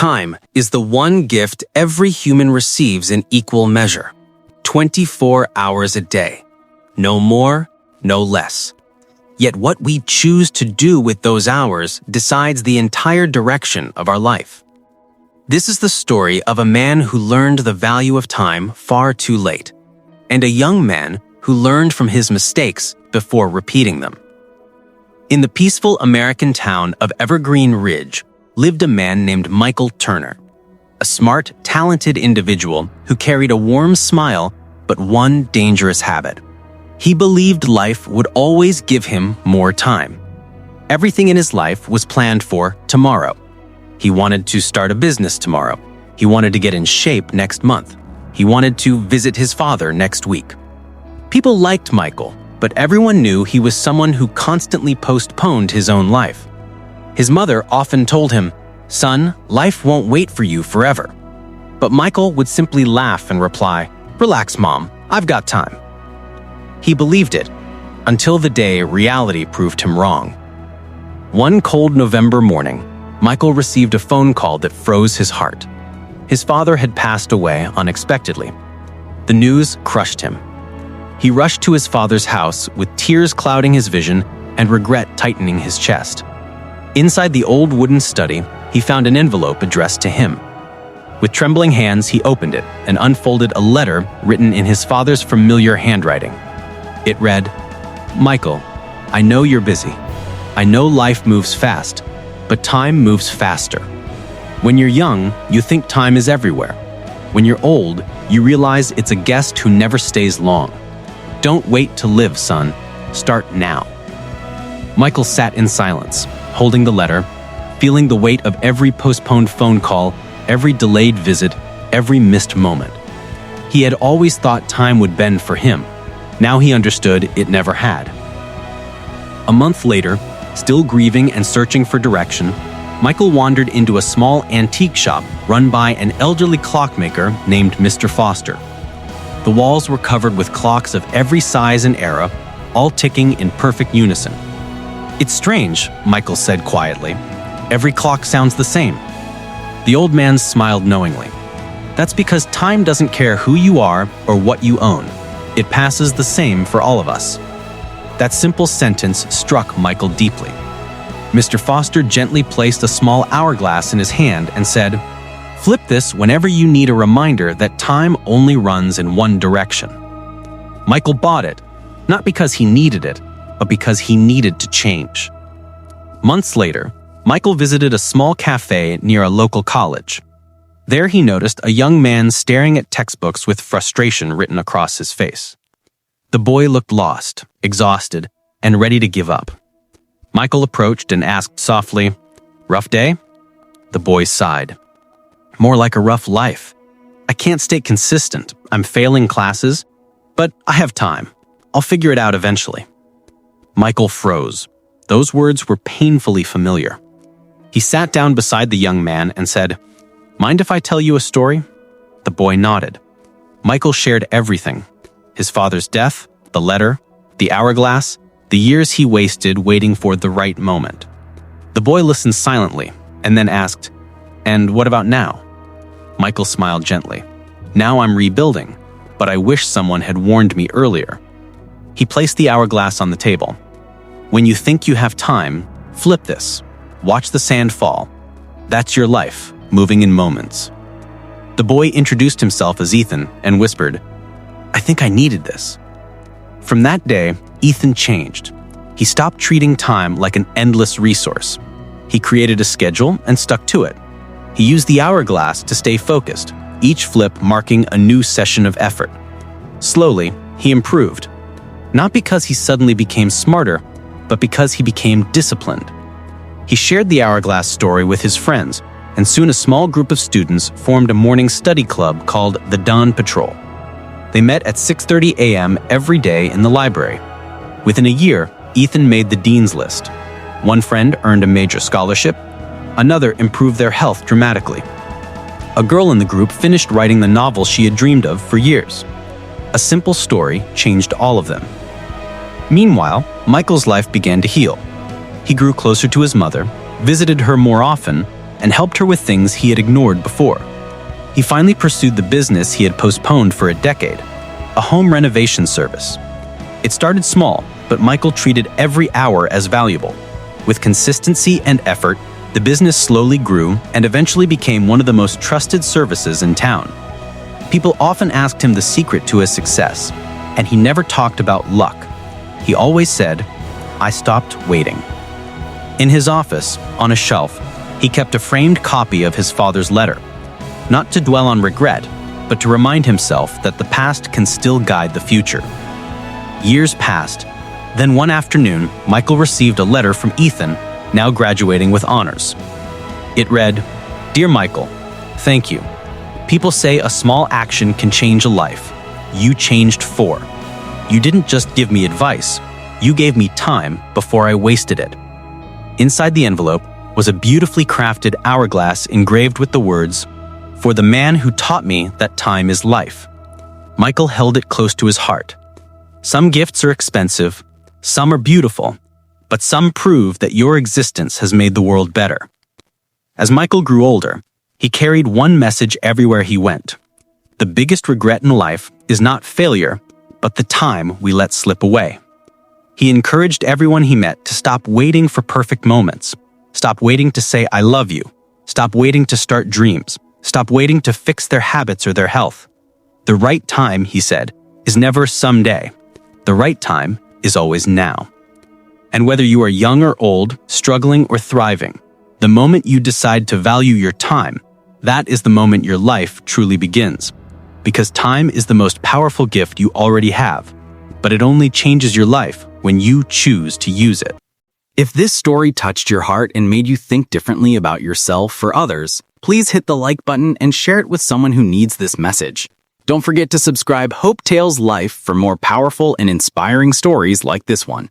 Time is the one gift every human receives in equal measure. 24 hours a day. No more, no less. Yet what we choose to do with those hours decides the entire direction of our life. This is the story of a man who learned the value of time far too late, and a young man who learned from his mistakes before repeating them. In the peaceful American town of Evergreen Ridge lived a man named Michael Turner, a smart, talented individual who carried a warm smile but one dangerous habit. He believed life would always give him more time. Everything in his life was planned for tomorrow. He wanted to start a business tomorrow. He wanted to get in shape next month. He wanted to visit his father next week. People liked Michael, but everyone knew he was someone who constantly postponed his own life. His mother often told him, "Son, life won't wait for you forever." But Michael would simply laugh and reply, "Relax, Mom, I've got time." He believed it, until the day reality proved him wrong. One cold November morning, Michael received a phone call that froze his heart. His father had passed away unexpectedly. The news crushed him. He rushed to his father's house with tears clouding his vision and regret tightening his chest. Inside the old wooden study, he found an envelope addressed to him. With trembling hands, he opened it and unfolded a letter written in his father's familiar handwriting. It read, "Michael, I know you're busy. I know life moves fast, but time moves faster. When you're young, you think time is everywhere. When you're old, you realize it's a guest who never stays long. Don't wait to live, son. Start now." Michael sat in silence, holding the letter, feeling the weight of every postponed phone call, every delayed visit, every missed moment. He had always thought time would bend for him. Now he understood it never had. A month later, still grieving and searching for direction, Michael wandered into a small antique shop run by an elderly clockmaker named Mr. Foster. The walls were covered with clocks of every size and era, all ticking in perfect unison. "It's strange," Michael said quietly. "Every clock sounds the same." The old man smiled knowingly. "That's because time doesn't care who you are or what you own. It passes the same for all of us." That simple sentence struck Michael deeply. Mr. Foster gently placed a small hourglass in his hand and said, "Flip this whenever you need a reminder that time only runs in one direction." Michael bought it, not because he needed it, but because he needed to change. Months later, Michael visited a small cafe near a local college. There he noticed a young man staring at textbooks with frustration written across his face. The boy looked lost, exhausted, and ready to give up. Michael approached and asked softly, "Rough day?" The boy sighed. "More like a rough life. I can't stay consistent. I'm failing classes, but I have time. I'll figure it out eventually." Michael froze. Those words were painfully familiar. He sat down beside the young man and said, "Mind if I tell you a story?" The boy nodded. Michael shared everything: his father's death, the letter, the hourglass, the years he wasted waiting for the right moment. The boy listened silently and then asked, "And what about now?" Michael smiled gently. "Now I'm rebuilding, but I wish someone had warned me earlier." He placed the hourglass on the table. "When you think you have time, flip this. Watch the sand fall. That's your life, moving in moments." The boy introduced himself as Ethan and whispered, "I think I needed this." From that day, Ethan changed. He stopped treating time like an endless resource. He created a schedule and stuck to it. He used the hourglass to stay focused, each flip marking a new session of effort. Slowly, he improved. Not because he suddenly became smarter, but because he became disciplined. He shared the hourglass story with his friends, and soon a small group of students formed a morning study club called the Dawn Patrol. They met at 6:30 a.m. every day in the library. Within a year, Ethan made the dean's list. One friend earned a major scholarship. Another improved their health dramatically. A girl in the group finished writing the novel she had dreamed of for years. A simple story changed all of them. Meanwhile, Michael's life began to heal. He grew closer to his mother, visited her more often, and helped her with things he had ignored before. He finally pursued the business he had postponed for a decade, a home renovation service. It started small, but Michael treated every hour as valuable. With consistency and effort, the business slowly grew and eventually became one of the most trusted services in town. People often asked him the secret to his success, and he never talked about luck. He always said, "I stopped waiting." In his office, on a shelf, he kept a framed copy of his father's letter, not to dwell on regret, but to remind himself that the past can still guide the future. Years passed. Then one afternoon, Michael received a letter from Ethan, now graduating with honors. It read, "Dear Michael, thank you. People say a small action can change a life. You changed 4. You didn't just give me advice, you gave me time before I wasted it." Inside the envelope was a beautifully crafted hourglass engraved with the words, "For the man who taught me that time is life." Michael held it close to his heart. Some gifts are expensive, some are beautiful, but some prove that your existence has made the world better. As Michael grew older, he carried one message everywhere he went. The biggest regret in life is not failure, but the time we let slip away. He encouraged everyone he met to stop waiting for perfect moments. Stop waiting to say, "I love you." Stop waiting to start dreams. Stop waiting to fix their habits or their health. The right time, he said, is never someday. The right time is always now. And whether you are young or old, struggling or thriving, the moment you decide to value your time, that is the moment your life truly begins. Because time is the most powerful gift you already have, but it only changes your life when you choose to use it. If this story touched your heart and made you think differently about yourself or others, please hit the like button and share it with someone who needs this message. Don't forget to subscribe Hope Tales Life for more powerful and inspiring stories like this one.